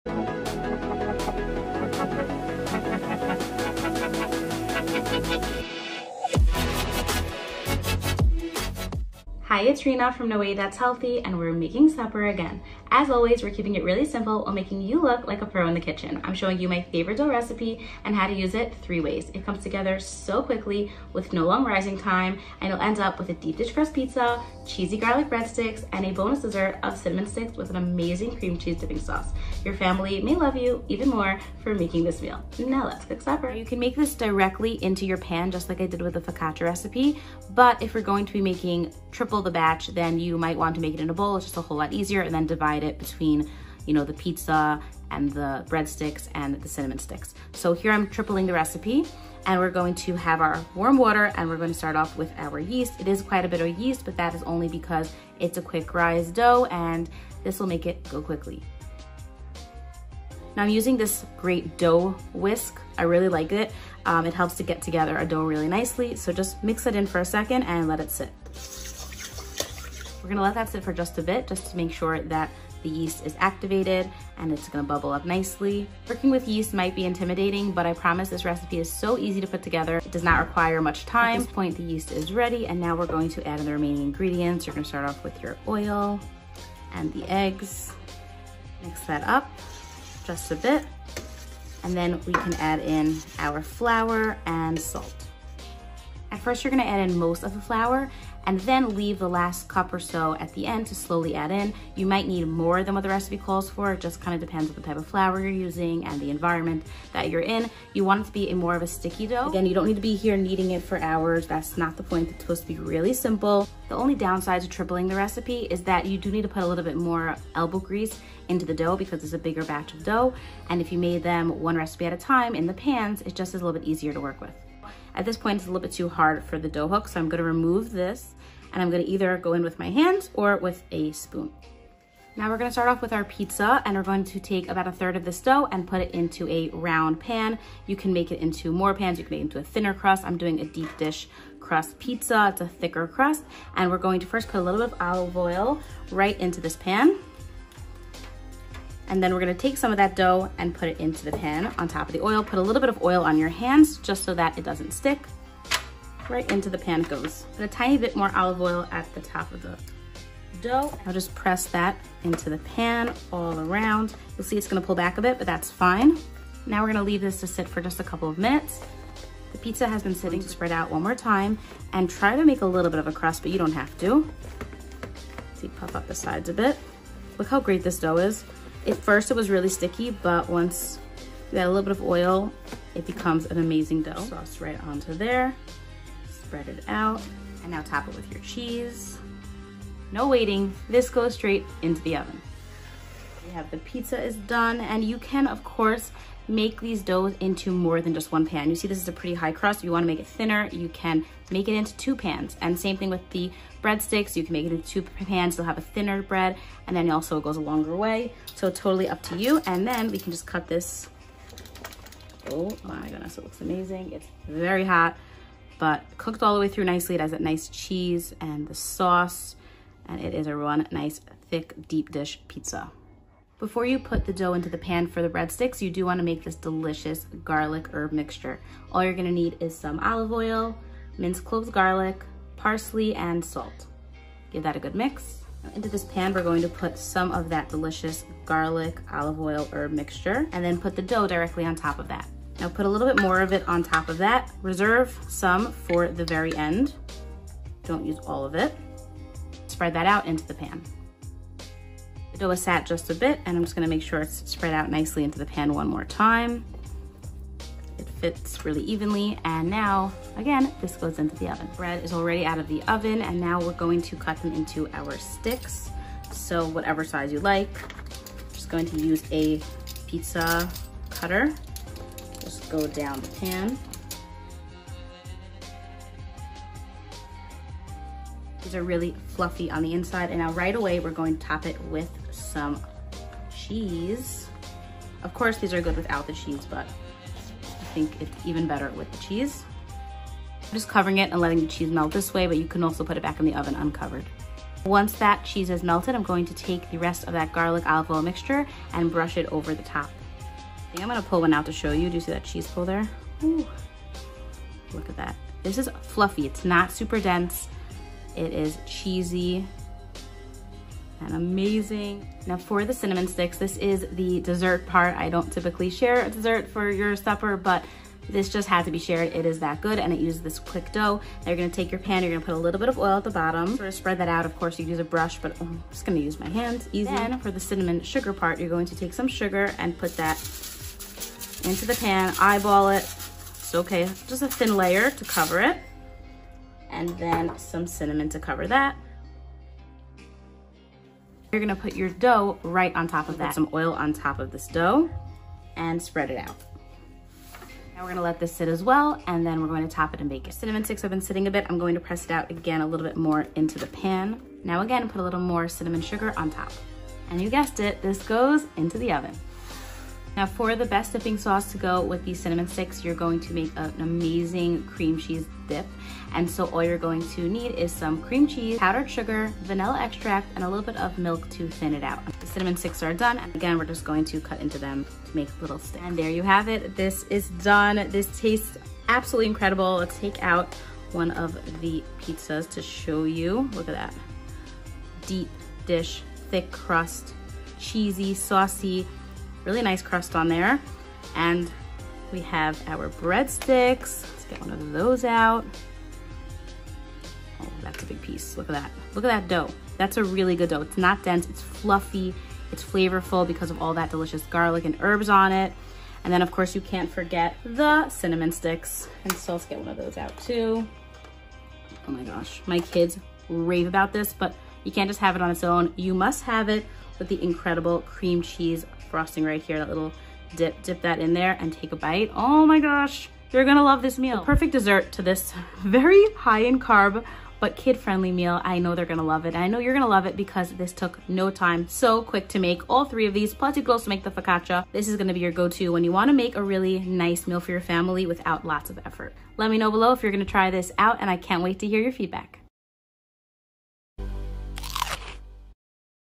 Hi, it's Rena from No Way That's Healthy, and we're making supper again. As always, we're keeping it really simple while making you look like a pro in the kitchen. I'm showing you my favorite dough recipe and how to use it 3 ways. It comes together so quickly with no long rising time, and you'll end up with a deep dish crust pizza, cheesy garlic breadsticks, and a bonus dessert of cinnamon sticks with an amazing cream cheese dipping sauce. Your family may love you even more for making this meal. Now let's cook supper. You can make this directly into your pan just like I did with the focaccia recipe, but if you're going to be making triple the batch, then you might want to make it in a bowl. It's just a whole lot easier, and then divide it between, you know, the pizza and the breadsticks and the cinnamon sticks. So here I'm tripling the recipe, and we're going to have our warm water, and we're going to start off with our yeast. It is quite a bit of yeast, but that is only because it's a quick rise dough, and this will make it go quickly. Now I'm using this great dough whisk. I really like it. It helps to get together a dough really nicely. So just mix it in for a second and let it sit. We're gonna let that sit for just a bit, just to make sure that the yeast is activated and it's gonna bubble up nicely. Working with yeast might be intimidating, but I promise this recipe is so easy to put together. It does not require much time. At this point, the yeast is ready, and now we're going to add in the remaining ingredients. You're gonna start off with your oil and the eggs. Mix that up just a bit, and then we can add in our flour and salt. At first, you're gonna add in most of the flour and then leave the last cup or so at the end to slowly add in. You might need more than what the recipe calls for. It just kind of depends on the type of flour you're using and the environment that you're in. You want it to be more of a sticky dough. Again, you don't need to be here kneading it for hours. That's not the point. It's supposed to be really simple. The only downside to tripling the recipe is that you do need to put a little bit more elbow grease into the dough because it's a bigger batch of dough. And if you made them one recipe at a time in the pans, it just is a little bit easier to work with. At this point, it's a little bit too hard for the dough hook, so I'm gonna remove this, and I'm gonna either go in with my hands or with a spoon. Now we're gonna start off with our pizza, and we're going to take about 1/3 of this dough and put it into a round pan. You can make it into more pans, you can make it into a thinner crust. I'm doing a deep dish crust pizza, it's a thicker crust, and we're going to first put a little bit of olive oil right into this pan. And then we're gonna take some of that dough and put it into the pan on top of the oil. Put a little bit of oil on your hands just so that it doesn't stick. Right into the pan it goes. Put a tiny bit more olive oil at the top of the dough. I'll just press that into the pan all around. You'll see it's gonna pull back a bit, but that's fine. Now we're gonna leave this to sit for just a couple of minutes. The pizza has been sitting. To spread out one more time and try to make a little bit of a crust, but you don't have to. See, puff up the sides a bit. Look how great this dough is. At first it was really sticky, but once you add a little bit of oil, it becomes an amazing dough. Sauce right onto there, spread it out, and now top it with your cheese. No waiting, this goes straight into the oven. We have the pizza is done, and you can, of course, make these doughs into more than just one pan. You see this is a pretty high crust. If you wanna make it thinner, you can make it into 2 pans. And same thing with the breadsticks. You can make it into 2 pans. You'll have a thinner bread, and then also it goes a longer way. So totally up to you. And then we can just cut this. Oh my goodness, it looks amazing. It's very hot, but cooked all the way through nicely. It has that nice cheese and the sauce, and it is a one nice, thick, deep dish pizza. Before you put the dough into the pan for the breadsticks, you do want to make this delicious garlic herb mixture. All you're going to need is some olive oil, minced cloves garlic, parsley, and salt. Give that a good mix. Now into this pan, we're going to put some of that delicious garlic, olive oil, herb mixture, and then put the dough directly on top of that. Now put a little bit more of it on top of that. Reserve some for the very end. Don't use all of it. Spread that out into the pan. The dough is sat just a bit, and I'm just gonna make sure it's spread out nicely into the pan one more time. It fits really evenly, and now, again, this goes into the oven. Bread is already out of the oven, and now we're going to cut them into our sticks. So whatever size you like. I'm just going to use a pizza cutter. Just go down the pan. These are really fluffy on the inside, and now right away we're going to top it with some cheese. Of course, these are good without the cheese, but I think it's even better with the cheese. I'm just covering it and letting the cheese melt this way, but you can also put it back in the oven uncovered. Once that cheese is melted, I'm going to take the rest of that garlic olive oil mixture and brush it over the top. I think I'm gonna pull one out to show you. Do you see that cheese pull there? Ooh. Look at that. This is fluffy. It's not super dense. It is cheesy and amazing. Now for the cinnamon sticks, this is the dessert part. I don't typically share a dessert for your supper, but this just had to be shared. It is that good, and it uses this quick dough. Now you're gonna take your pan, you're gonna put a little bit of oil at the bottom, sort of spread that out. Of course, you use a brush, but I'm just gonna use my hands, easy. Then for the cinnamon sugar part, you're going to take some sugar and put that into the pan, eyeball it. It's okay, just a thin layer to cover it. And then some cinnamon to cover that. You're gonna put your dough right on top of that. Put some oil on top of this dough and spread it out. Now we're gonna let this sit as well, and then we're going to top it and bake it. Cinnamon sticks have been sitting a bit. I'm going to press it out again a little bit more into the pan. Now again, put a little more cinnamon sugar on top. And you guessed it, this goes into the oven. Now for the best dipping sauce to go with these cinnamon sticks, you're going to make an amazing cream cheese dip. And so all you're going to need is some cream cheese, powdered sugar, vanilla extract, and a little bit of milk to thin it out. The cinnamon sticks are done. And again, we're just going to cut into them to make little sticks. And there you have it. This is done. This tastes absolutely incredible. Let's take out one of the pizzas to show you. Look at that. Deep dish, thick crust, cheesy, saucy, really nice crust on there. And we have our breadsticks. Let's get one of those out. Oh, that's a big piece. Look at that. Look at that dough. That's a really good dough. It's not dense, it's fluffy, it's flavorful because of all that delicious garlic and herbs on it. And then of course you can't forget the cinnamon sticks. And so let's get one of those out too. Oh my gosh, my kids rave about this, but you can't just have it on its own. You must have it with the incredible cream cheese frosting right here, that little dip that in there and take a bite. Oh my gosh, you're gonna love this meal. The perfect dessert to this very high in carb but kid-friendly meal. I know they're gonna love it. I know you're gonna love it because this took no time, so quick to make. All three of these, plus you could also make the focaccia. This is gonna be your go-to when you wanna make a really nice meal for your family without lots of effort. Let me know below if you're gonna try this out, and I can't wait to hear your feedback.